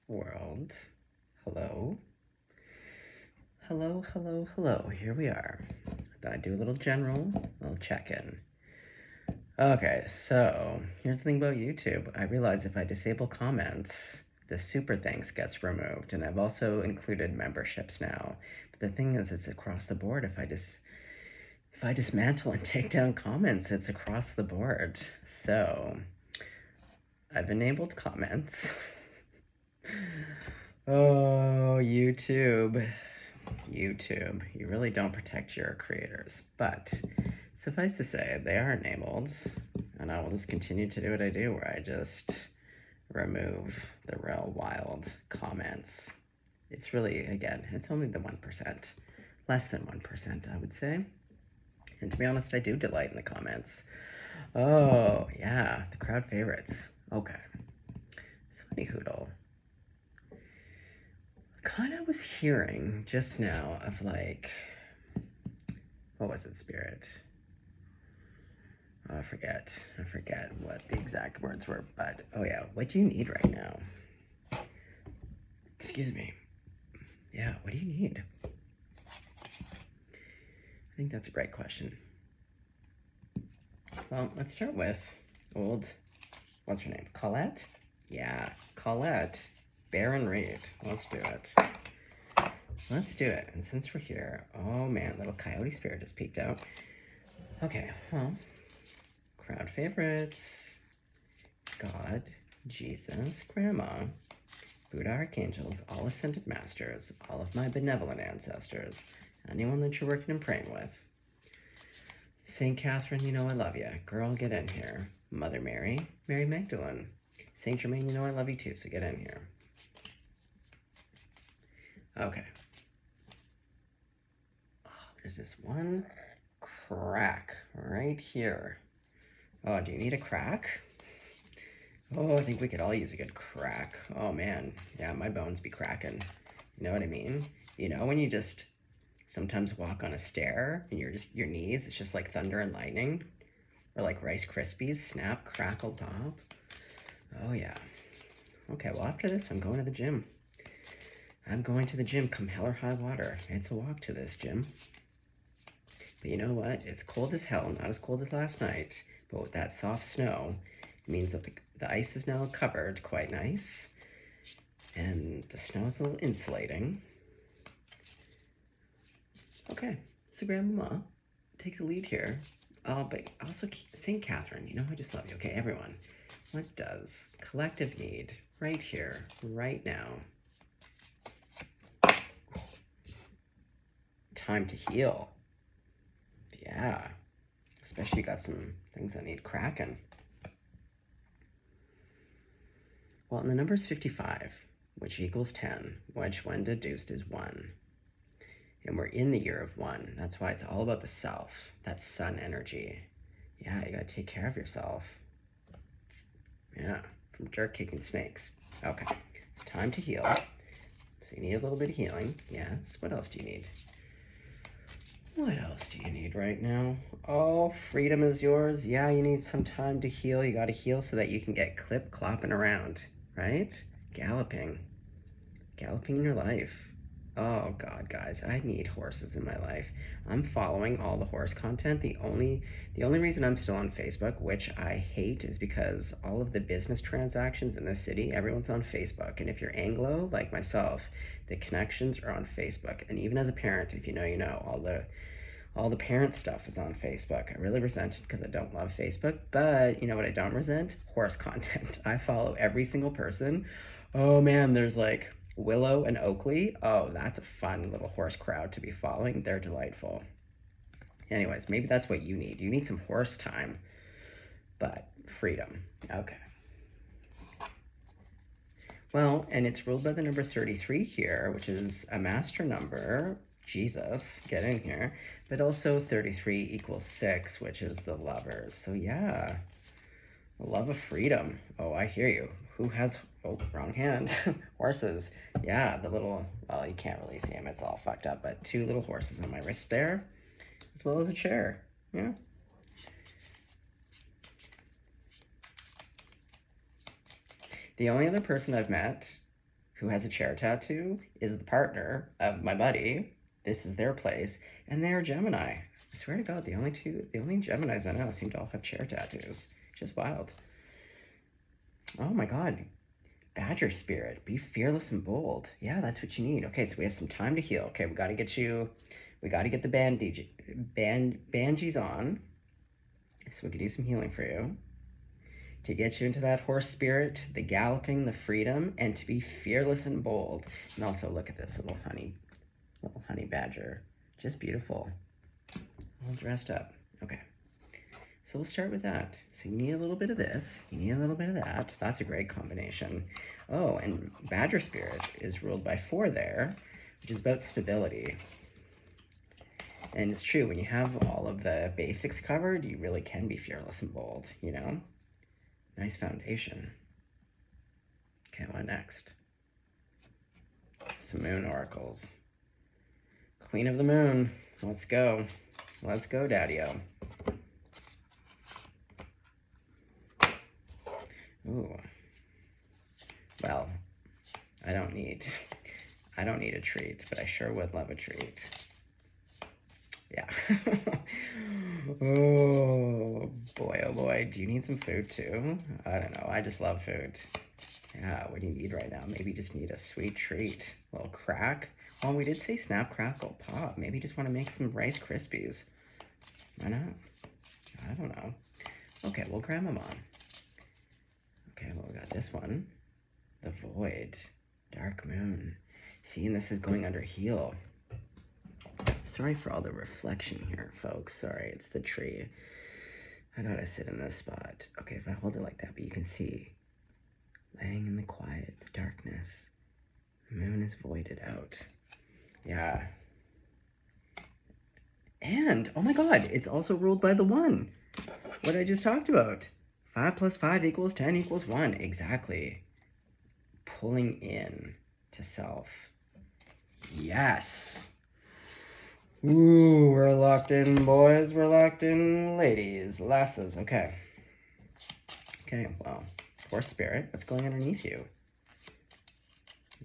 world. Hello. Hello, hello, hello. Here we are. Thought I'd do a little little check-in. Okay, so here's the thing about YouTube. I realize if I disable comments, the super thanks gets removed, and I've also included memberships now. But the thing is, it's across the board. If I dismantle and take down comments, it's across the board. So I've enabled comments. Oh, YouTube, you really don't protect your creators. But suffice to say, they are enabled, and I will just continue to do what I do, where I just remove the real wild comments. It's really, again, it's only the 1%, less than 1%, I would say. And to be honest, I do delight in the comments. Oh, yeah, the crowd favorites. Okay. So anyhoodle, kind of was hearing just now of like, what was it, Spirit? Oh, I forget what the exact words were, but oh yeah, what do you need right now? Excuse me. Yeah, what do you need? I think that's a great question. Well, let's start with what's her name? Colette? Yeah, Colette. Baron Reed. Let's do it. Let's do it. And since we're here, oh man, little coyote spirit just peeked out. Okay, well, crowd favorites. God, Jesus, Grandma, Buddha archangels, all ascended masters, all of my benevolent ancestors, anyone that you're working and praying with. St. Catherine, you know I love you. Girl, get in here. Mother Mary, Mary Magdalene. St. Germain, you know I love you too, so get in here. Okay. Oh, there's this one crack right here. Oh, do you need a crack? Oh, I think we could all use a good crack. Oh man, yeah, my bones be cracking. You know what I mean? You know when you just sometimes walk on a stair and your knees, it's just like thunder and lightning? Or like Rice Krispies, snap, crackle, pop. Oh yeah. Okay, well after this, I'm going to the gym. I'm going to the gym come hell or high water. It's a walk to this gym. But you know what? It's cold as hell, not as cold as last night. But with that soft snow, it means that the ice is now covered quite nice. And the snow is a little insulating. Okay, so Grandma, take the lead here. But also St. Catherine, you know I just love you. Okay, everyone, what does collective need right here, right now? Time to heal. Yeah, especially got some things that need cracking. Well, and the number is 55, which equals 10, which when deduced is 1. And we're in the year of 1. That's why it's all about the self, that sun energy. Yeah, you gotta take care of yourself. Yeah, from dirt kicking snakes. Okay, it's time to heal. So you need a little bit of healing. Yes, what else do you need? What else do you need right now? Oh, freedom is yours. Yeah, you need some time to heal. You gotta heal so that you can get clopping around, right? Galloping in your life. Oh God, guys, I need horses in my life. I'm following all the horse content. The only reason I'm still on Facebook, which I hate, is because all of the business transactions in this city, everyone's on Facebook. And if you're Anglo, like myself, the connections are on Facebook. And even as a parent, if you know, you know, all the parent stuff is on Facebook. I really resent it because I don't love Facebook, but you know what I don't resent? Horse content. I follow every single person. Oh man, there's like Willow and Oakley. Oh, that's a fun little horse crowd to be following. They're delightful. Anyways, maybe that's what you need. You need some horse time, but freedom. Okay. Well, and it's ruled by the number 33 here, which is a master number. Jesus, get in here. But also 33 equals 6, which is the lovers. So yeah, love of freedom. Oh, I hear you. Who has, oh, wrong hand. Horses. Yeah, the little, well, you can't really see them. It's all fucked up, but 2 little horses on my wrist there, as well as a chair. Yeah. The only other person I've met who has a chair tattoo, is the partner of my buddy. This is their place, and they are Gemini. I swear to God, the only Geminis I know seem to all have chair tattoos. Just wild. Oh my God. Badger spirit, be fearless and bold. Yeah, that's what you need. Okay, so we have some time to heal. Okay, we got to get the bandages on, so we can do some healing for you. To get you into that horse spirit, the galloping, the freedom, and to be fearless and bold. And also look at this little honey badger. Just beautiful. All dressed up. Okay. So we'll start with that. So you need a little bit of this. You need a little bit of that. That's a great combination. Oh, and Badger Spirit is ruled by 4 there, which is about stability. And it's true, when you have all of the basics covered, you really can be fearless and bold, you know? Nice foundation. Okay, what next? Some moon oracles. Queen of the Moon. Let's go. Let's go, Daddy-O. Ooh. Well, I don't need a treat, but I sure would love a treat. Yeah. Oh boy, do you need some food too? I don't know, I just love food. Yeah, what do you need right now? Maybe you just need a sweet treat. A little crack. Well, we did say snap, crackle, pop. Maybe you just want to make some Rice Krispies. Why not? I don't know. Okay, we'll grab them on. Okay, well, we got this one. The Void. Dark Moon. See, and this is going under heel. Sorry for all the reflection here, folks. Sorry, it's the tree. I gotta sit in this spot. Okay, if I hold it like that, but you can see. Laying in the quiet, the darkness. The moon is voided out. Yeah. And, oh my God, it's also ruled by the 1. What I just talked about. 5 plus 5 equals 10 equals 1. Exactly. Pulling in to self. Yes. Ooh, we're locked in, boys. We're locked in, ladies, lasses. Okay. Okay, well, horse spirit, what's going underneath you?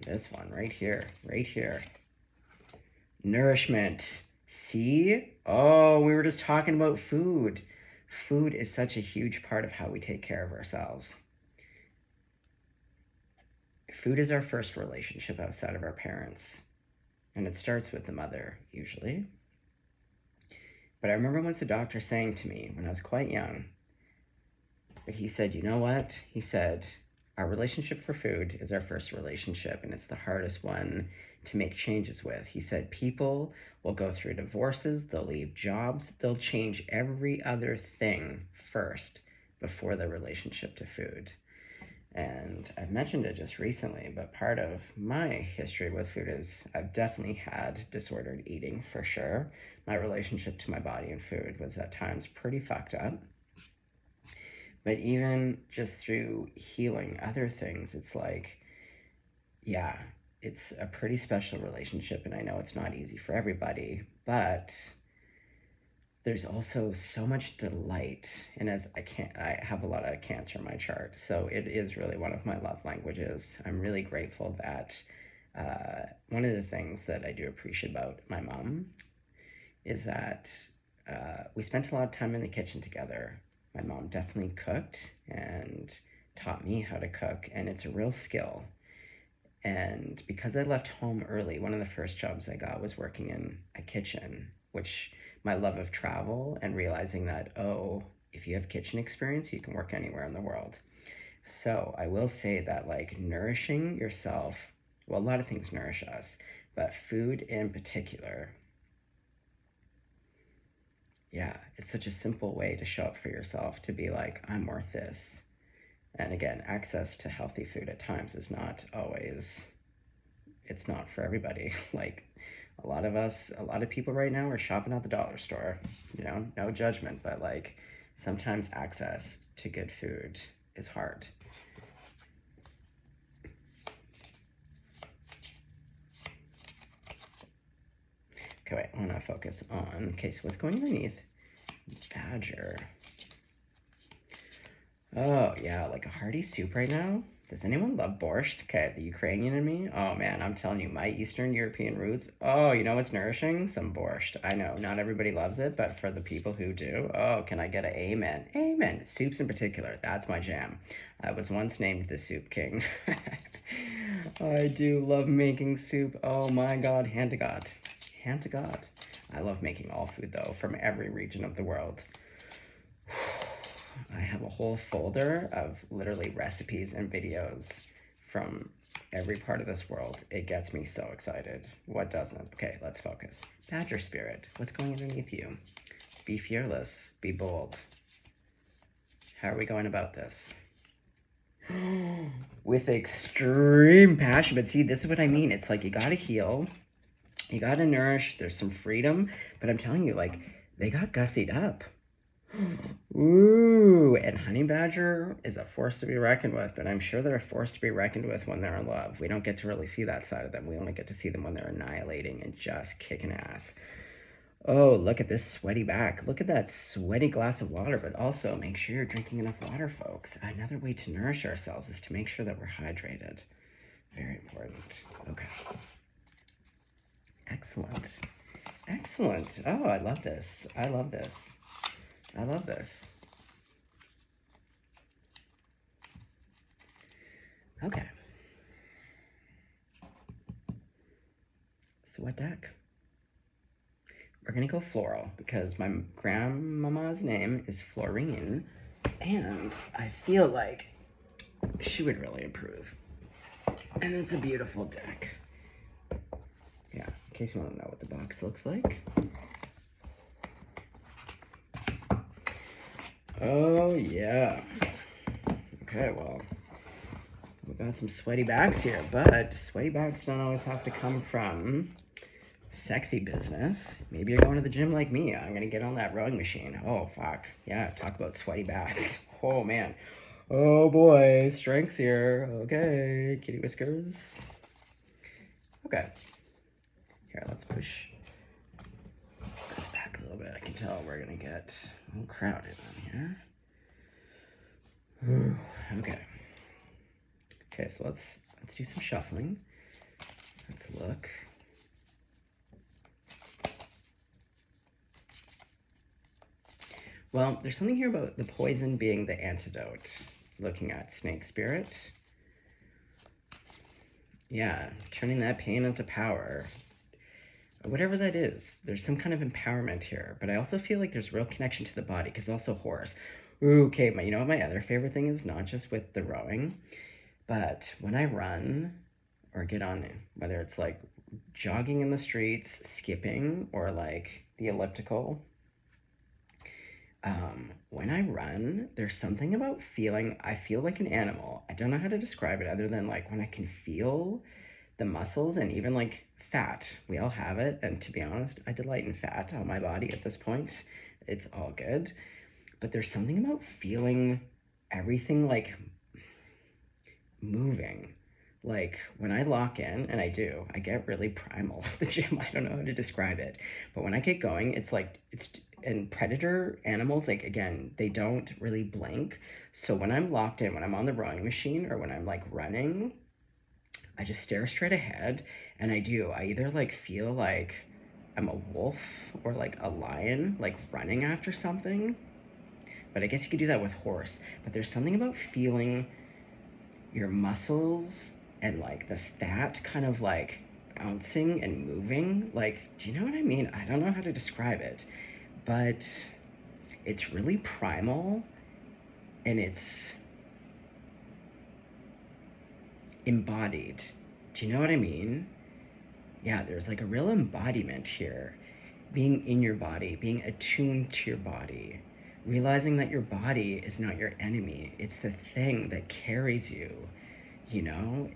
This one, right here, right here. Nourishment. See? Oh, we were just talking about food. Food is such a huge part of how we take care of ourselves. Food is our first relationship outside of our parents. And it starts with the mother, usually. But I remember once a doctor saying to me when I was quite young, that he said, you know what? He said, our relationship for food is our first relationship, and it's the hardest one to make changes with. He said, people will go through divorces, they'll leave jobs, they'll change every other thing first before their relationship to food. And I've mentioned it just recently, but part of my history with food is I've definitely had disordered eating for sure. My relationship to my body and food was at times pretty fucked up. But even just through healing other things, it's like, yeah, it's a pretty special relationship, and I know it's not easy for everybody, but there's also so much delight. And as I have a lot of Cancer in my chart, so it is really one of my love languages. I'm really grateful that one of the things that I do appreciate about my mom is that we spent a lot of time in the kitchen together. My mom definitely cooked and taught me how to cook, and it's a real skill. And because I left home early, one of the first jobs I got was working in a kitchen, which my love of travel and realizing that, oh, if you have kitchen experience, you can work anywhere in the world. So I will say that, like, nourishing yourself, well, a lot of things nourish us, but food in particular, yeah, it's such a simple way to show up for yourself, to be like, I'm worth this. And again, access to healthy food at times is not always, it's not for everybody. Like, a lot of people right now are shopping at the dollar store, you know, no judgment, but like sometimes access to good food is hard. Okay, wait, I want to focus on, okay, so what's going underneath? Badger. Oh, yeah, like a hearty soup right now. Does anyone love borscht? Okay, the Ukrainian in me? Oh man, I'm telling you, my Eastern European roots. Oh, you know what's nourishing? Some borscht. I know, not everybody loves it, but for the people who do, oh, can I get an amen? Amen. Soups in particular, that's my jam. I was once named the Soup King. I do love making soup. Oh my God, hand to God. Hand to God. I love making all food though, from every region of the world. I have a whole folder of literally recipes and videos from every part of this world. It gets me so excited. What doesn't? Okay, let's focus. Badger spirit, what's going underneath you? Be fearless, be bold. How are we going about this? With extreme passion. But see, this is what I mean. It's like you gotta heal, you gotta nourish, there's some freedom, but I'm telling you, like, they got gussied up. Ooh, and honey badger is a force to be reckoned with, but I'm sure they're a force to be reckoned with when they're in love. We don't get to really see that side of them. We only get to see them when they're annihilating and just kicking ass. Oh, look at this sweaty back. Look at that sweaty glass of water, but also make sure you're drinking enough water, folks. Another way to nourish ourselves is to make sure that we're hydrated. Very important. Okay. Excellent. Excellent. Oh, I love this. I love this. I love this. Okay. So what deck? We're gonna go floral because my grandmama's name is Florine, and I feel like she would really approve. And it's a beautiful deck. Yeah, in case you want to know what the box looks like. Oh, yeah. Okay, well, we got some sweaty backs here, but sweaty backs don't always have to come from sexy business. Maybe you're going to the gym like me. I'm going to get on that rowing machine. Oh, fuck. Yeah, talk about sweaty backs. Oh, man. Oh, boy. Strengths here. Okay, kitty whiskers. Okay. Here, let's push this back a little bit. I can tell we're going to get a little crowded in here. Ooh, okay. Okay, so let's do some shuffling. Let's look. Well, there's something here about the poison being the antidote. Looking at snake spirit. Yeah, turning that pain into power. Whatever that is, there's some kind of empowerment here. But I also feel like there's real connection to the body, because also horse. Ooh, okay, you know what my other favorite thing is? Not just with the rowing, but when I run or get on, whether it's like jogging in the streets, skipping, or like the elliptical, when I run, there's something about feeling, I feel like an animal. I don't know how to describe it other than like when I can feel the muscles and even like fat. We all have it. And to be honest, I delight in fat on my body at this point. It's all good. But there's something about feeling everything like moving. Like when I lock in, and I do, I get really primal at the gym. I don't know how to describe it. But when I get going, it's like, and predator animals, like again, they don't really blink. So when I'm locked in, when I'm on the rowing machine or when I'm like running, I just stare straight ahead. And I either like feel like I'm a wolf or like a lion, like running after something. But I guess you could do that with horse. But there's something about feeling your muscles and like the fat kind of like bouncing and moving. Like, do you know what I mean? I don't know how to describe it, but it's really primal and it's embodied. Do you know what I mean? Yeah, there's like a real embodiment here. Being in your body, being attuned to your body, realizing that your body is not your enemy. It's the thing that carries you, you know?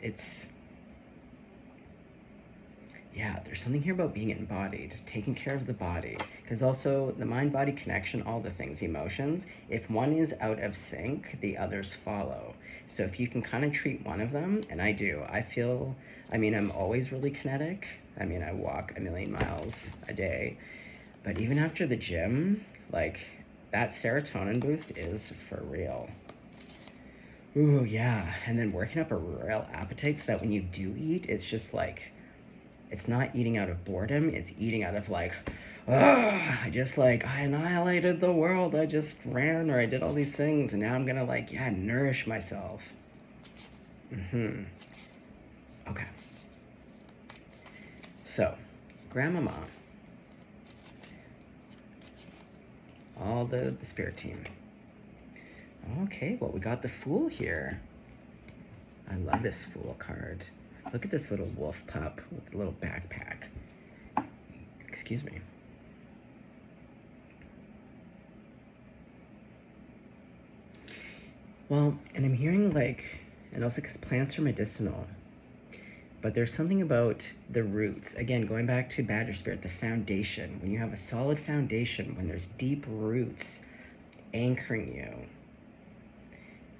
Yeah, there's something here about being embodied, taking care of the body, because also the mind-body connection, all the things, emotions, if one is out of sync, the others follow. So if you can kind of treat one of them, and I do, I'm always really kinetic. I walk 1,000,000 miles a day, but even after the gym, like that serotonin boost is for real. Ooh, yeah. And then working up a real appetite so that when you do eat, it's just like, it's not eating out of boredom, it's eating out of like, I just like, I annihilated the world, I just ran or I did all these things, and now I'm gonna like, yeah, nourish myself. Okay. So, Grandmama, all the spirit team. Okay, well, we got the Fool here. I love this Fool card. Look at this little wolf pup with a little backpack. Excuse me. Well, and I'm hearing like, and also because plants are medicinal, but there's something about the roots. Again, going back to Badger Spirit, the foundation. When you have a solid foundation, when there's deep roots anchoring you,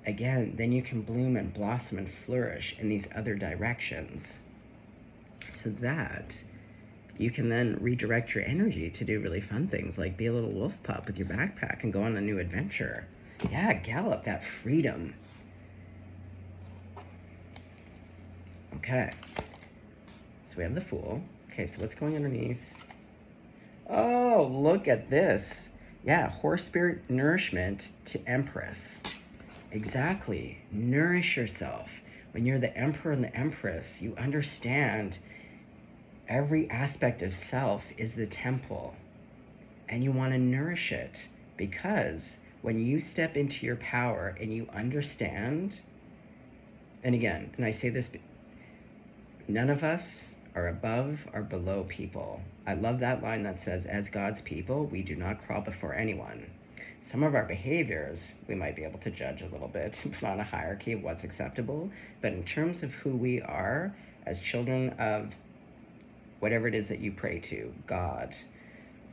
again, then you can bloom and blossom and flourish in these other directions. So that you can then redirect your energy to do really fun things like be a little wolf pup with your backpack and go on a new adventure. Yeah, gallop, that freedom. Okay. So we have the Fool. Okay, so what's going underneath? Oh, look at this. Yeah, horse spirit nourishment to Empress. Exactly. Nourish yourself. When you're the Emperor and the Empress, you understand every aspect of self is the temple, and you want to nourish it, because when you step into your power and you understand, and again, and I say this, none of us are above or below people. I love that line that says, as God's people, we do not crawl before anyone. Some of our behaviors, we might be able to judge a little bit, put on a hierarchy of what's acceptable, but in terms of who we are as children of whatever it is that you pray to, God,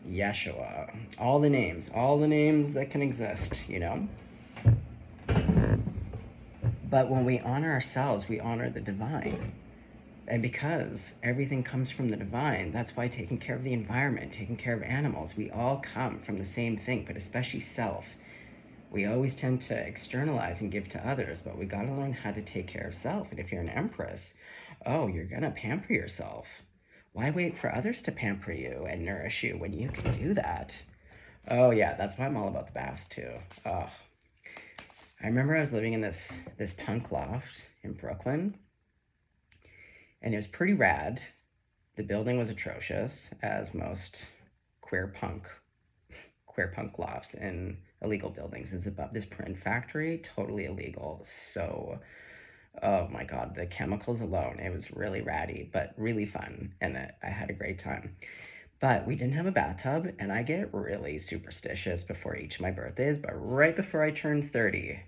Yeshua, all the names that can exist, you know? But when we honor ourselves, we honor the divine. And because everything comes from the divine, that's why taking care of the environment, taking care of animals, we all come from the same thing, but especially self. We always tend to externalize and give to others, but we gotta learn how to take care of self. And if you're an Empress, oh, you're gonna pamper yourself. Why wait for others to pamper you and nourish you when you can do that? Oh yeah, that's why I'm all about the bath too. Oh. I remember I was living in this punk loft in Brooklyn, and it was pretty rad. The building was atrocious, as most queer punk lofts in illegal buildings is above. This print factory, totally illegal. So, oh my God, the chemicals alone, it was really ratty, but really fun. And I had a great time. But we didn't have a bathtub, and I get really superstitious before each of my birthdays. But right before I turned 30,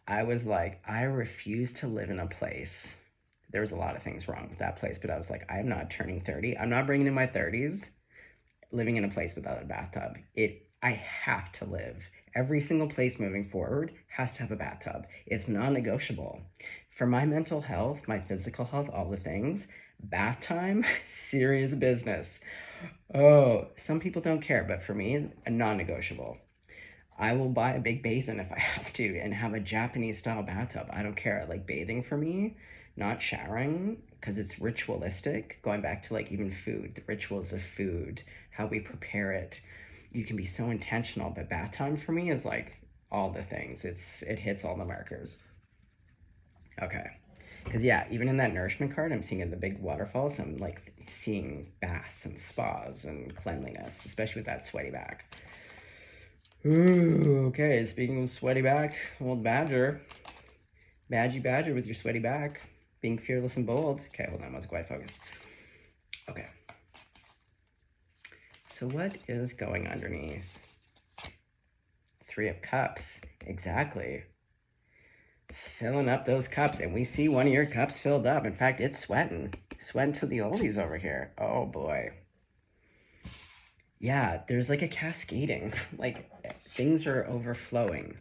I was like, I refuse to live in a place. There was a lot of things wrong with that place, but I was like, I'm not turning 30. I'm not bringing in my 30s living in a place without a bathtub. I have to live. Every single place moving forward has to have a bathtub. It's non-negotiable. For my mental health, my physical health, all the things, bath time, serious business. Oh, some people don't care, but for me, a non-negotiable. I will buy a big basin if I have to and have a Japanese style bathtub. I don't care. Like bathing for me, not showering, because it's ritualistic. Going back to like even food, the rituals of food, how we prepare it. You can be so intentional, but bath time for me is like all the things. It hits all the markers. Okay. Because yeah, even in that nourishment card, I'm seeing in the big waterfalls, I'm like seeing baths and spas and cleanliness, especially with that sweaty back. Ooh, okay, speaking of sweaty back, old Badger. Badger with your sweaty back. Being fearless and bold. Okay, hold on, I wasn't quite focused. Okay. So what is going underneath? 3 of Cups. Exactly. Filling up those cups, and we see one of your cups filled up. In fact, it's sweating to the oldies over here. Oh boy. Yeah, there's like a cascading, like things are overflowing.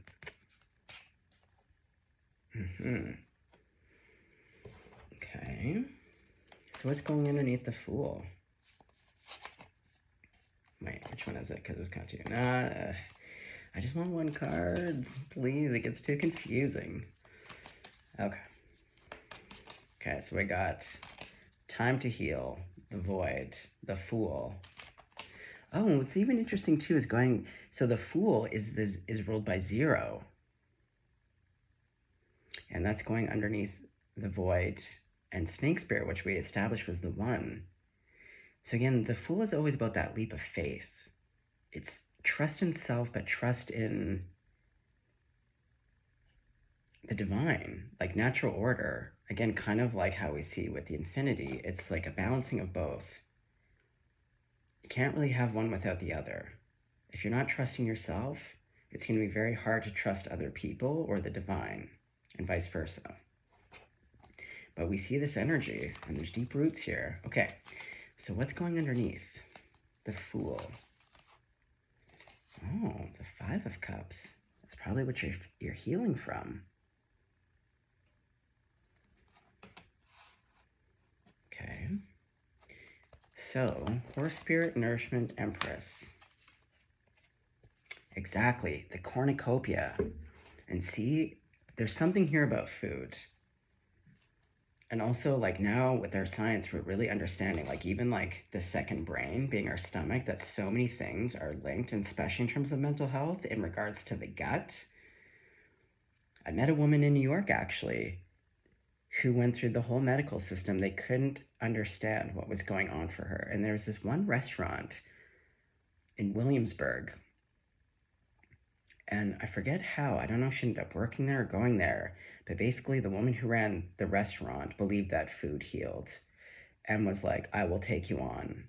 Okay, so what's going underneath the Fool? Wait, which one is it? Because it was kind of two. Nah, I just want one card, please. It gets too confusing. Okay. Okay, so we got time to heal, the void, the fool. Oh, and what's even interesting too is going, so the fool is ruled by 0. And that's going underneath the void and snake spirit, which we established was the 1. So again, the fool is always about that leap of faith. It's trust in self, but trust in the divine, like natural order. Again, kind of like how we see with the infinity, it's like a balancing of both. You can't really have one without the other. If you're not trusting yourself, it's going to be very hard to trust other people or the divine, and vice versa. But we see this energy, and there's deep roots here. Okay, so what's going underneath? The Fool. Oh, the 5 of Cups. That's probably what you're healing from. Okay. So, Horse Spirit, Nourishment, Empress. Exactly, the cornucopia. And see, there's something here about food. And also, like, now with our science, we're really understanding, like, even like the second brain being our stomach, that so many things are linked, and especially in terms of mental health in regards to the gut. I met a woman in New York, actually, who went through the whole medical system. They couldn't understand what was going on for her. And there's this one restaurant in Williamsburg, and I forget how. I don't know if she ended up working there or going there, but basically the woman who ran the restaurant believed that food healed and was like, I will take you on,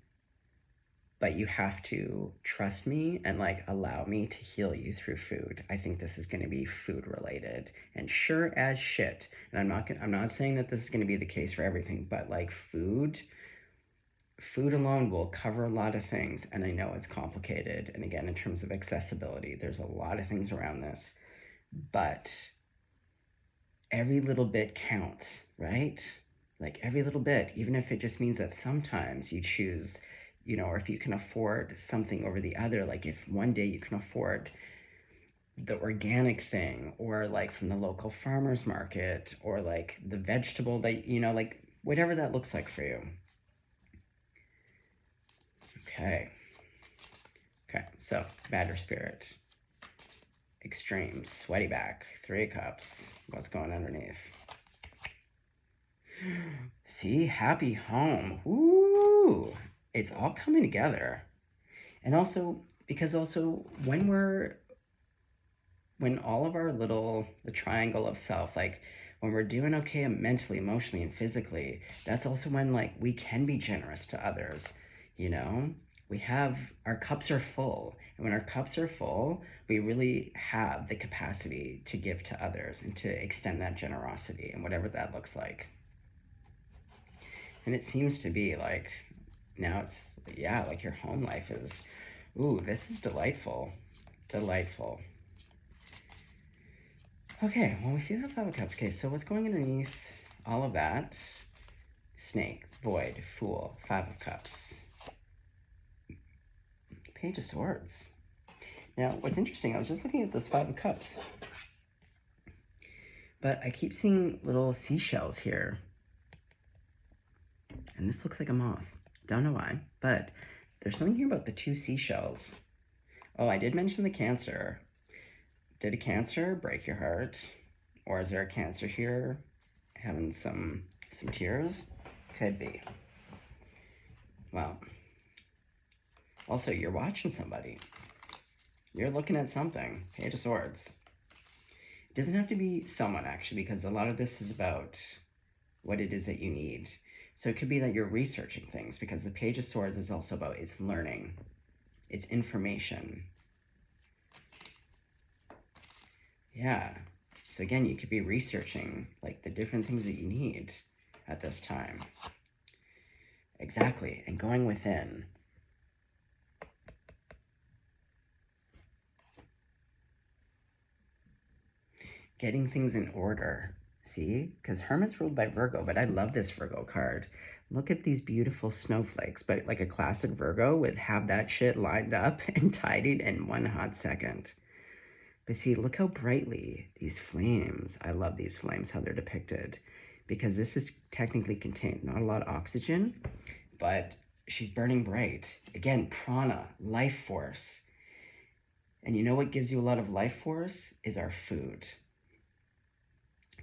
but you have to trust me and like allow me to heal you through food. I think this is going to be food related, and sure as shit. And I'm not saying that this is going to be the case for everything, but like food alone will cover a lot of things. And I know it's complicated. And again, in terms of accessibility, there's a lot of things around this, but every little bit counts, right? Like every little bit, even if it just means that sometimes you choose, or if you can afford something over the other, like if one day you can afford the organic thing, or like from the local farmer's market, or like the vegetable that, like whatever that looks like for you. Okay, so Badger Spirit. Extreme, sweaty back, 3 of Cups. What's going underneath? See, happy home. Ooh, it's all coming together. And also, because also when all of our the triangle of self, like when we're doing okay mentally, emotionally, and physically, that's also when like we can be generous to others, our cups are full. And when our cups are full, we really have the capacity to give to others and to extend that generosity, and whatever that looks like. And it seems to be like, now it's, like your home life is, ooh, this is delightful. Delightful. Okay, well, we see that 5 of Cups. Okay, so what's going underneath all of that? Snake, Void, Fool, 5 of Cups. Page of Swords. Now, what's interesting, I was just looking at this 5 of Cups, but I keep seeing little seashells here. And this looks like a moth. Don't know why, but there's something here about the 2 seashells. Oh, I did mention the Cancer. Did a Cancer break your heart? Or is there a Cancer here having some tears? Could be. Well, also, you're watching somebody. You're looking at something. Page of Swords. It doesn't have to be someone, actually, because a lot of this is about what it is that you need. So it could be that you're researching things, because the Page of Swords is also about it's learning. It's information. Yeah. So again, you could be researching like the different things that you need at this time. Exactly. And going within. Getting things in order. See? Because Hermit's ruled by Virgo, but I love this Virgo card. Look at these beautiful snowflakes, but like a classic Virgo would have that shit lined up and tidied in one hot second. But see, look how brightly these flames, I love these flames, how they're depicted, because this is technically contained, not a lot of oxygen, but she's burning bright. Again, prana, life force. And you know what gives you a lot of life force is our food.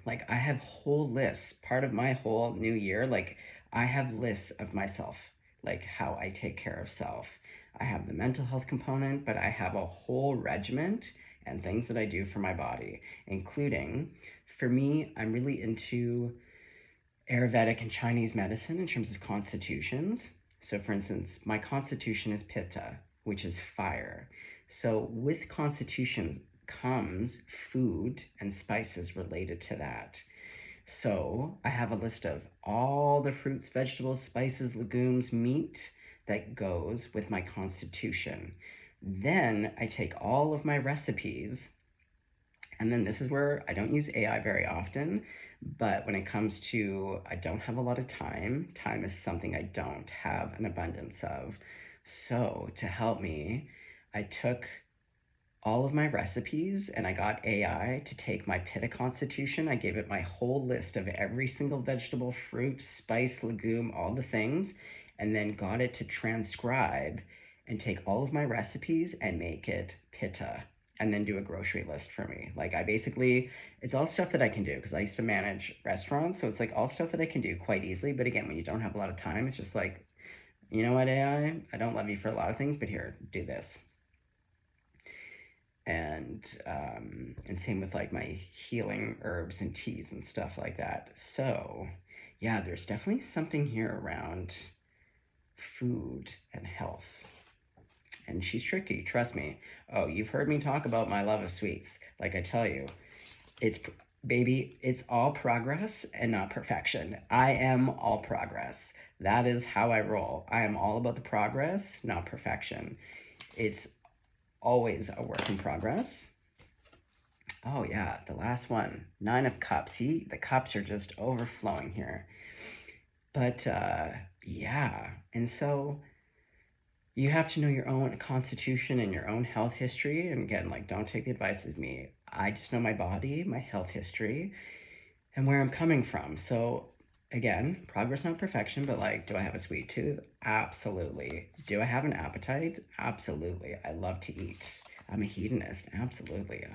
Like, I have whole lists, part of my whole new year, like I have lists of myself, like how I take care of self. I have the mental health component, but I have a whole regiment and things that I do for my body, including, for me, I'm really into Ayurvedic and Chinese medicine in terms of constitutions. So for instance, my constitution is Pitta, which is fire. So with constitution comes food and spices related to that. So I have a list of all the fruits, vegetables, spices, legumes, meat that goes with my constitution. Then I take all of my recipes, and then this is where I don't use AI very often, but when it comes to, I don't have a lot of time. Time is something I don't have an abundance of. So to help me, I took all of my recipes and I got AI to take my Pitta constitution. I gave it my whole list of every single vegetable, fruit, spice, legume, all the things, and then got it to transcribe and take all of my recipes and make it Pitta, and then do a grocery list for me. Like, I basically, it's all stuff that I can do because I used to manage restaurants. So it's like all stuff that I can do quite easily. But again, when you don't have a lot of time, it's just like, you know what, AI? I don't love you for a lot of things, but here, do this. And same with like my healing herbs and teas and stuff like that. So yeah, there's definitely something here around food and health. And she's tricky, trust me. Oh, you've heard me talk about my love of sweets. Like I tell you, it's, baby, it's all progress and not perfection. I am all progress. That is how I roll. I am all about the progress, not perfection. It's always a work in progress. Oh yeah, the last one, 9 of Cups. See, the cups are just overflowing here. But yeah, and so you have to know your own constitution and your own health history. And again, like, don't take the advice of me. I just know my body, my health history, and where I'm coming from. So again, progress, not perfection, but like, do I have a sweet tooth? Absolutely. Do I have an appetite? Absolutely. I love to eat. I'm a hedonist. Absolutely.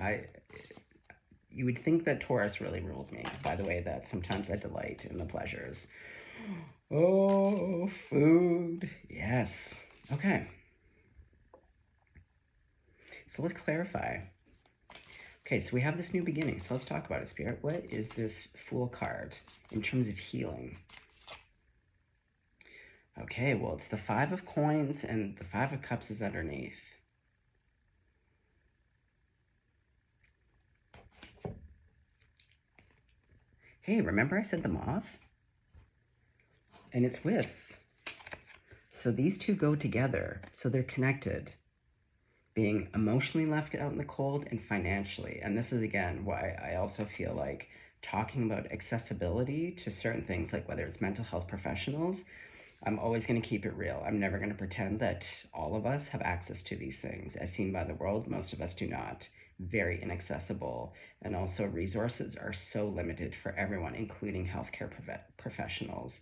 You would think that Taurus really ruled me, by the way, that sometimes I delight in the pleasures. Oh, food. Yes. Okay. So let's clarify. Okay, so we have this new beginning. So let's talk about it, Spirit. What is this Fool card in terms of healing? Okay, well, it's the 5 of Coins and the 5 of Cups is underneath. Hey, remember I said the Moth? And it's with. So these two go together. So they're connected. Being emotionally left out in the cold and financially. And this is, again, why I also feel like talking about accessibility to certain things, like whether it's mental health professionals, I'm always going to keep it real. I'm never going to pretend that all of us have access to these things. As seen by the world, most of us do not. Very inaccessible. And also resources are so limited for everyone, including healthcare professionals,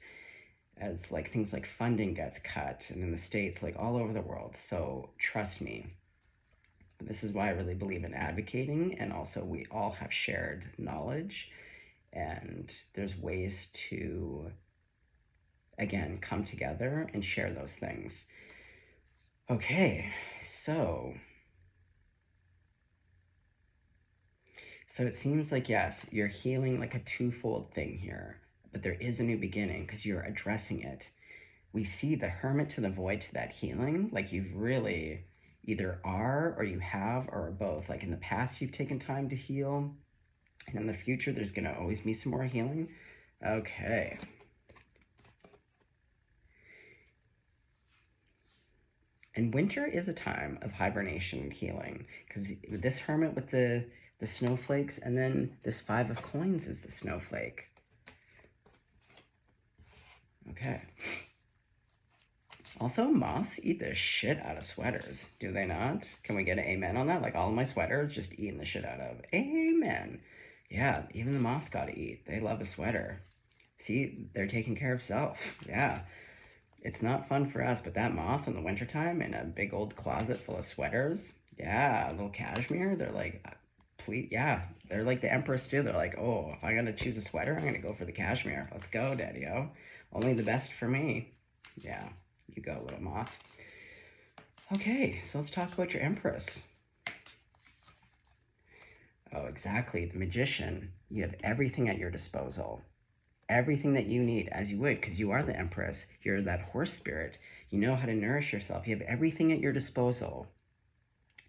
as like things like funding gets cut, and in the States, like all over the world. So trust me. This is why I really believe in advocating, and also we all have shared knowledge, and there's ways to, again, come together and share those things. Okay, so it seems like, yes, you're healing like a twofold thing here, but there is a new beginning because you're addressing it. We see the Hermit to the Void to that healing, like you've really either are or you have or are both. Like in the past, you've taken time to heal, and in the future, there's going to always be some more healing. Okay. And winter is a time of hibernation and healing, because this Hermit with the snowflakes, and then this 5 of Coins is the snowflake. Okay. Also, moths eat the shit out of sweaters, do they not? Can we get an amen on that? Like all of my sweaters just eating the shit out of. Amen. Yeah, even the moths gotta eat. They love a sweater. See, they're taking care of self. Yeah. It's not fun for us, but that moth in the wintertime in a big old closet full of sweaters, yeah, a little cashmere, they're like, please, yeah, they're like the empress too. They're like, oh, if I'm gonna choose a sweater, I'm gonna go for the cashmere. Let's go, daddy-o. Only the best for me. Yeah, you go, little moth. Okay, so let's talk about your empress. Oh, exactly, the magician. You have everything at your disposal. Everything that you need, as you would, because you are the empress. You're that horse spirit. You know how to nourish yourself. You have everything at your disposal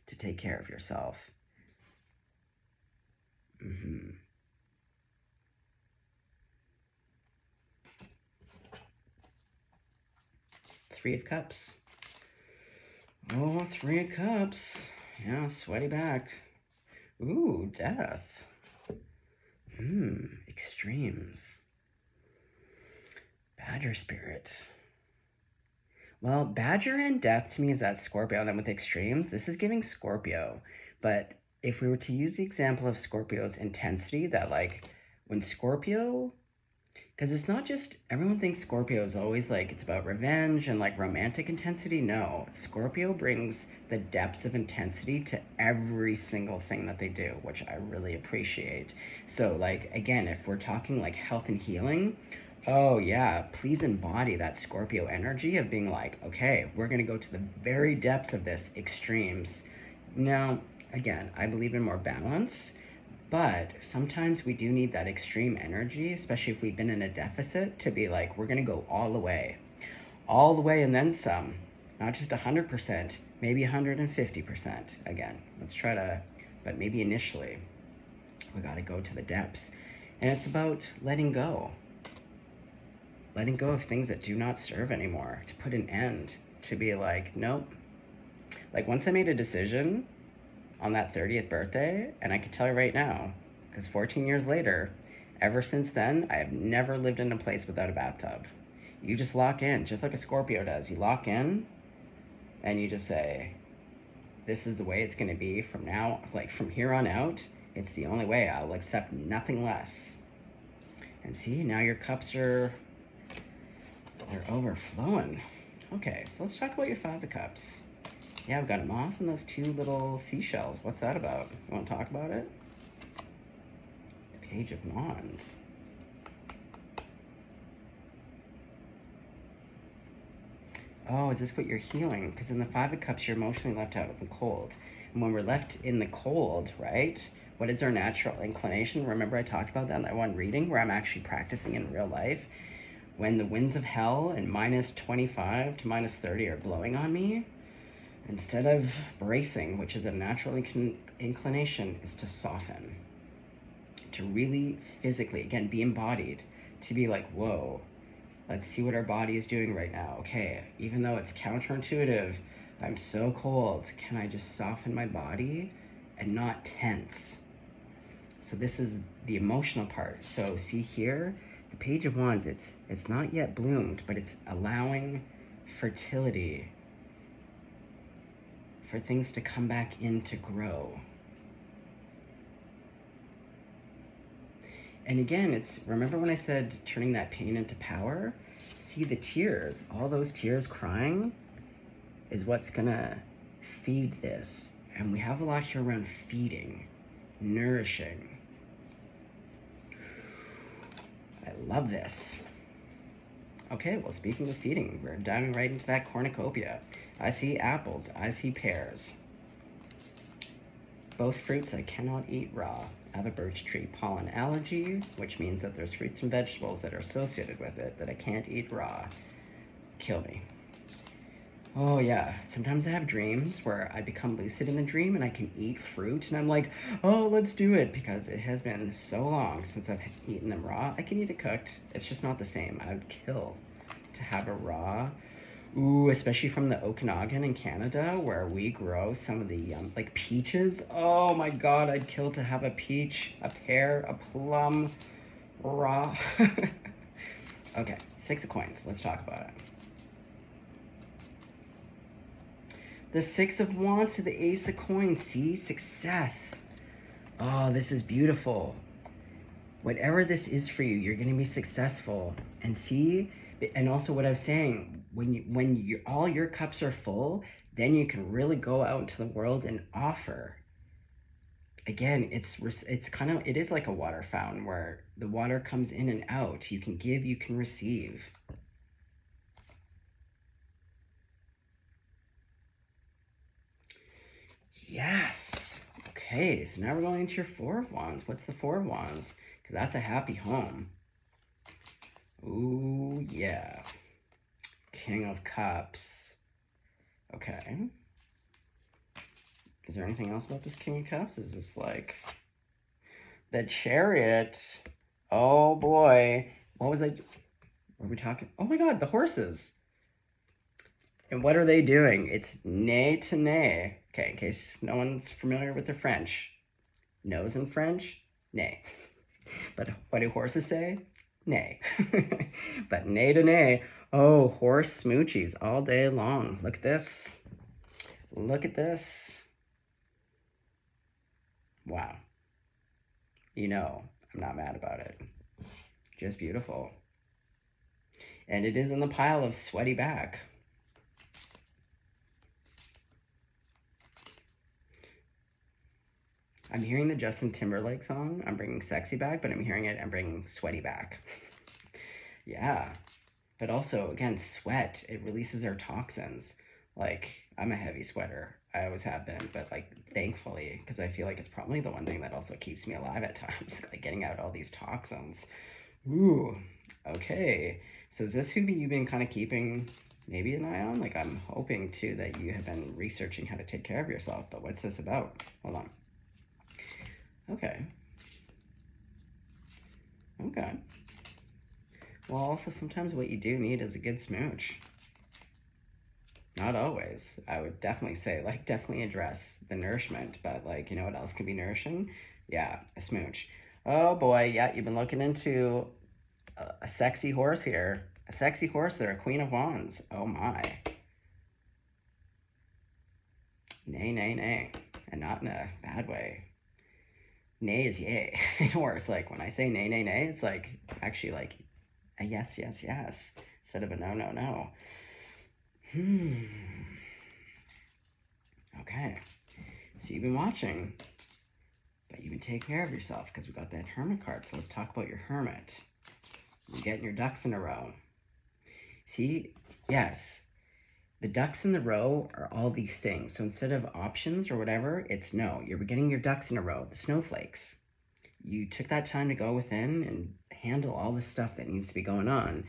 to take care of yourself. Three of Cups. Oh, Three of Cups. Yeah, sweaty back. Ooh, Death. Extremes. Badger spirit. Well, Badger and Death to me is that Scorpio, and then with extremes, this is giving Scorpio. But if we were to use the example of Scorpio's intensity, that like when Scorpio, because it's not just, everyone thinks Scorpio is always like, it's about revenge and like romantic intensity. No, Scorpio brings the depths of intensity to every single thing that they do, which I really appreciate. So like, again, if we're talking like health and healing, oh yeah, please embody that Scorpio energy of being like, okay, we're gonna go to the very depths of this extremes. Now, again, I believe in more balance, but sometimes we do need that extreme energy, especially if we've been in a deficit, to be like, we're gonna go all the way and then some, not just 100%, maybe 150%. Again, let's try to, but maybe initially, we gotta go to the depths. And it's about letting go of things that do not serve anymore, to put an end, to be like, nope. Like once I made a decision on that 30th birthday, and I can tell you right now, because 14 years later, ever since then, I have never lived in a place without a bathtub. You just lock in, just like a Scorpio does. You lock in, and you just say, this is the way it's gonna be from now, like from here on out, it's the only way. I'll accept nothing less. And see, now your cups are, they're overflowing. Okay, so let's talk about your Five of Cups. Yeah, I've got a moth and those two little seashells. What's that about? You want to talk about it? The Page of Wands. Oh, is this what you're healing? Because in the Five of Cups, you're emotionally left out in the cold. And when we're left in the cold, right, what is our natural inclination? Remember I talked about that in that one reading where I'm actually practicing in real life? When the winds of hell and minus 25 to minus 30 are blowing on me, instead of bracing, which is a natural inclination, is to soften. To really physically, again, be embodied. To be like, whoa, let's see what our body is doing right now. Okay, even though it's counterintuitive, I'm so cold, can I just soften my body and not tense? So this is the emotional part. So see here, the Page of Wands, it's not yet bloomed, but it's allowing fertility, for things to come back in to grow. And again, it's, remember when I said turning that pain into power? See the tears, all those tears crying is what's gonna feed this. And we have a lot here around feeding, nourishing. I love this. Okay, well, speaking of feeding, we're diving right into that cornucopia. I see apples, I see pears. Both fruits I cannot eat raw. I have a birch tree pollen allergy, which means that there's fruits and vegetables that are associated with it that I can't eat raw. Kill me. Oh yeah, sometimes I have dreams where I become lucid in the dream and I can eat fruit and I'm like, oh, let's do it, because it has been so long since I've eaten them raw. I can eat it cooked, it's just not the same. I would kill to have a raw. Ooh, especially from the Okanagan in Canada where we grow some of the like peaches. Oh my God, I'd kill to have a peach, a pear, a plum, raw. Okay, Six of Coins, let's talk about it. The Six of Wands to the Ace of Coins. See? Success. Oh, this is beautiful. Whatever this is for you, you're going to be successful. And see, and also what I was saying, when all your cups are full, then you can really go out into the world and offer. Again, it is like a water fountain where the water comes in and out. You can give, you can receive. Yes. Okay, so now we're going into your Four of Wands. What's the Four of Wands? Because that's a happy home. Ooh, yeah. King of Cups. Okay. Is there anything else about this King of Cups? Is this like the Chariot? Oh boy. What were we talking? Oh my God, the horses. And what are they doing? It's nay to nay. Okay, in case no one's familiar with the French. Nose in French, nay. But what do horses say? Nay. But nay to nay. Oh, horse smoochies all day long. Look at this. Look at this. Wow. You know, I'm not mad about it. Just beautiful. And it is in the pile of sweaty back. I'm hearing the Justin Timberlake song, I'm bringing sexy back, but I'm hearing it, I'm bringing sweaty back. Yeah. But also, again, sweat, it releases our toxins. Like, I'm a heavy sweater. I always have been, but like, thankfully, because I feel like it's probably the one thing that also keeps me alive at times, like getting out all these toxins. Ooh, okay. So is this who you've been kind of keeping maybe an eye on? Like, I'm hoping too that you have been researching how to take care of yourself, but what's this about? Hold on. Okay. Okay. Well, also sometimes what you do need is a good smooch. Not always. I would definitely say, like, definitely address the nourishment, but like, you know what else can be nourishing? Yeah, a smooch. Oh boy, yeah, you've been looking into a sexy horse here. A sexy horse there, a Queen of Wands. Oh my. Nay, nay, nay. And not in a bad way. Nay is yay. In horse, like when I say nay, nay, nay, it's like actually like a yes, yes, yes, instead of a no, no, no. Okay, so you've been watching, but you've been taking care of yourself because we got that Hermit card. So let's talk about your Hermit. You're getting your ducks in a row. See, yes, the ducks in the row are all these things. So instead of options or whatever, it's no, you're getting your ducks in a row, the snowflakes. You took that time to go within and handle all the stuff that needs to be going on.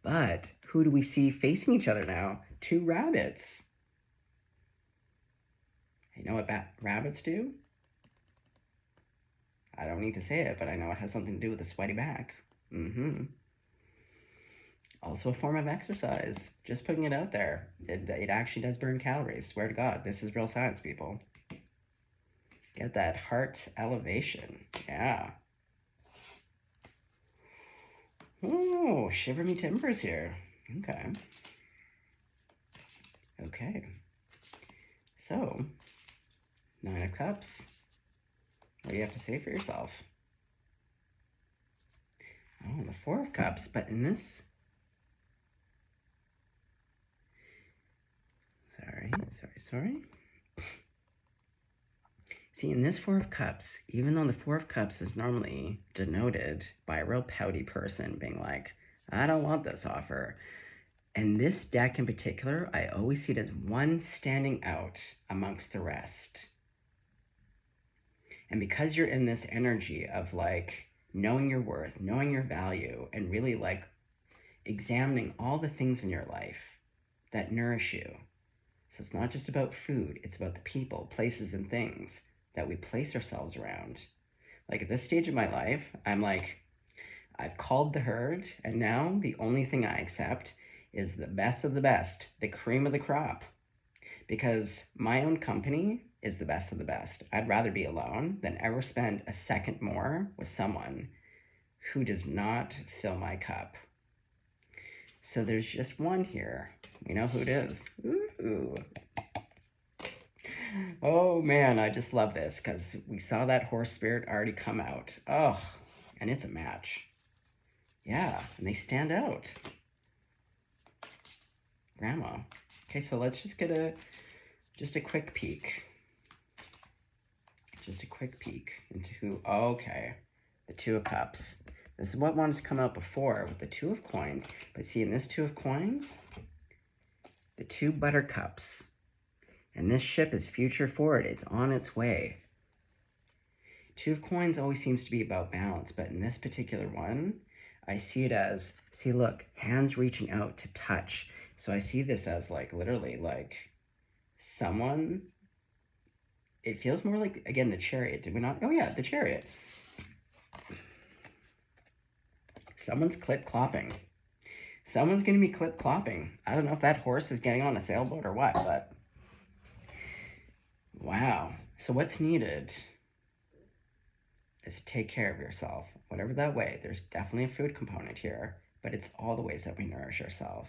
But who do we see facing each other now? Two rabbits. You know what rabbits do? I don't need to say it, but I know it has something to do with the sweaty back. Also a form of exercise. Just putting it out there. It actually does burn calories. Swear to God, this is real science, people. Get that heart elevation. Yeah. Oh, shiver me timbers here. Okay. Okay. So, Nine of Cups. What do you have to say for yourself? Oh, the Four of Cups. But in this... Sorry. See, in this Four of Cups, even though the Four of Cups is normally denoted by a real pouty person being like, I don't want this offer. And this deck in particular, I always see it as one standing out amongst the rest. And because you're in this energy of like knowing your worth, knowing your value, and really like examining all the things in your life that nourish you. So it's not just about food, it's about the people, places, and things that we place ourselves around. Like at this stage of my life, I'm like, I've called the herd, and now the only thing I accept is the best of the best, the cream of the crop. Because my own company is the best of the best. I'd rather be alone than ever spend a second more with someone who does not fill my cup. So there's just one here. We know who it is. Ooh. Oh man, I just love this because we saw that horse spirit already come out. Oh, and it's a match. Yeah, and they stand out. Grandma. Okay, so let's just get just a quick peek. Just a quick peek into who, okay, the Two of Cups. This is what wanted to come out before with the Two of Coins, but see in this Two of Coins, the two buttercups, and this ship is future forward, it's on its way. Two of Coins always seems to be about balance, but in this particular one, I see it as, see look, hands reaching out to touch. So I see this as like literally like someone, it feels more like, again, the Chariot. Did we not? Oh yeah, the Chariot. Someone's clip-clopping. Someone's going to be clip-clopping. I don't know if that horse is getting on a sailboat or what, but wow. So what's needed is to take care of yourself. Whatever that way, there's definitely a food component here, but it's all the ways that we nourish ourselves.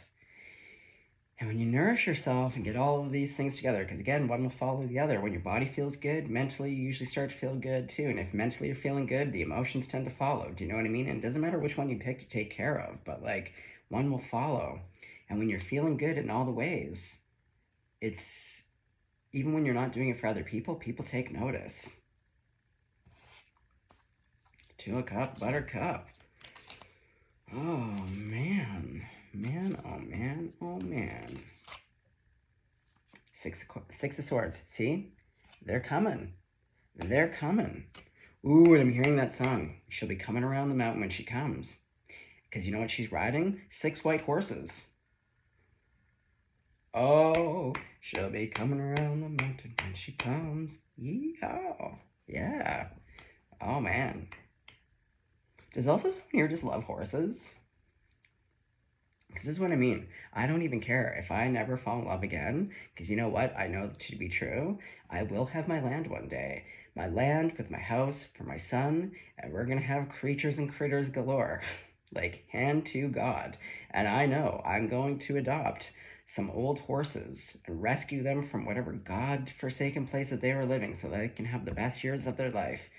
And when you nourish yourself and get all of these things together, because again, one will follow the other. When your body feels good, mentally you usually start to feel good too. And if mentally you're feeling good, the emotions tend to follow. Do you know what I mean? And it doesn't matter which one you pick to take care of, but like one will follow. And when you're feeling good in all the ways, it's, even when you're not doing it for other people, people take notice. Two of Cups, Buttercup. Oh man. Man, oh man, oh man. Six of Swords. See? They're coming. They're coming. Ooh, and I'm hearing that song. She'll be coming around the mountain when she comes. Because you know what she's riding? 6 white horses. Oh, she'll be coming around the mountain when she comes. Yeehaw. Yeah. Oh, man. Does also someone here just love horses? Because this is what I mean. I don't even care if I never fall in love again. Because you know what? I know to be true. I will have my land one day. My land with my house for my son. And we're going to have creatures and critters galore. Like, hand to God. And I know I'm going to adopt some old horses and rescue them from whatever God-forsaken place that they were living so that they can have the best years of their life.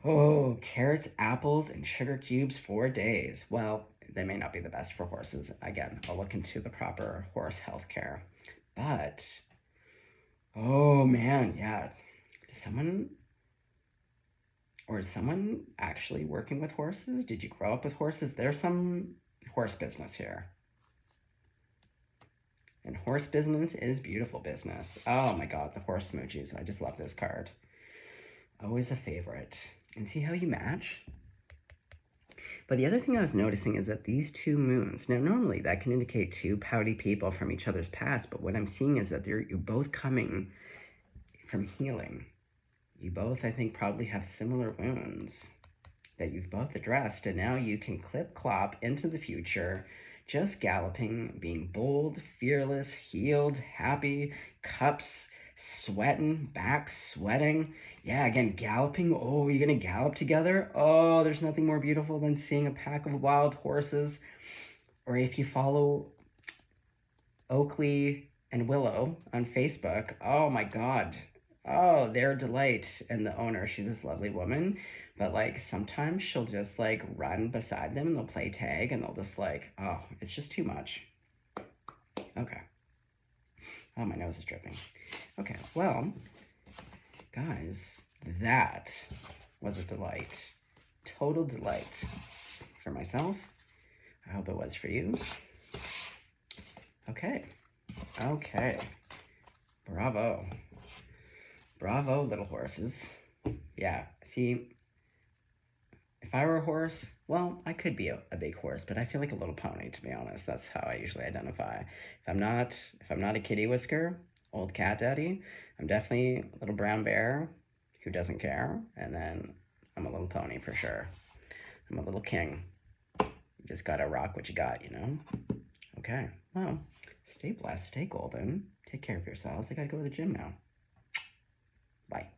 Oh, carrots, apples, and sugar cubes for days. Well, they may not be the best for horses. Again, I'll look into the proper horse health care. But, oh man, yeah. Is someone actually working with horses? Did you grow up with horses? There's some horse business here. And horse business is beautiful business. Oh my God, the horse smoochies. I just love this card. Always a favorite. And see how you match? But the other thing I was noticing is that these two moons, now normally that can indicate two pouty people from each other's past, but what I'm seeing is that you're both coming from healing. You both, I think, probably have similar wounds that you've both addressed, and now you can clip-clop into the future, just galloping, being bold, fearless, healed, happy, cups, sweating, back sweating. Yeah, again, galloping. Oh, you're going to gallop together? Oh, there's nothing more beautiful than seeing a pack of wild horses. Or if you follow Oakley and Willow on Facebook, oh my God. Oh, they're a delight. And the owner, she's this lovely woman. But like sometimes she'll just like run beside them and they'll play tag and they'll just like, oh, it's just too much. Okay. Oh, my nose is dripping. Okay, well, guys, that was a delight. Total delight for myself. I hope it was for you. Okay. Okay. Bravo. Bravo, little horses. Yeah, see, if I were a horse, well, I could be a big horse, but I feel like a little pony, to be honest. That's how I usually identify. If I'm not a kitty whisker, old cat daddy, I'm definitely a little brown bear who doesn't care, and then I'm a little pony for sure. I'm a little king. You just gotta rock what you got, you know? Okay, well, stay blessed, stay golden, take care of yourselves. I gotta go to the gym now. Bye.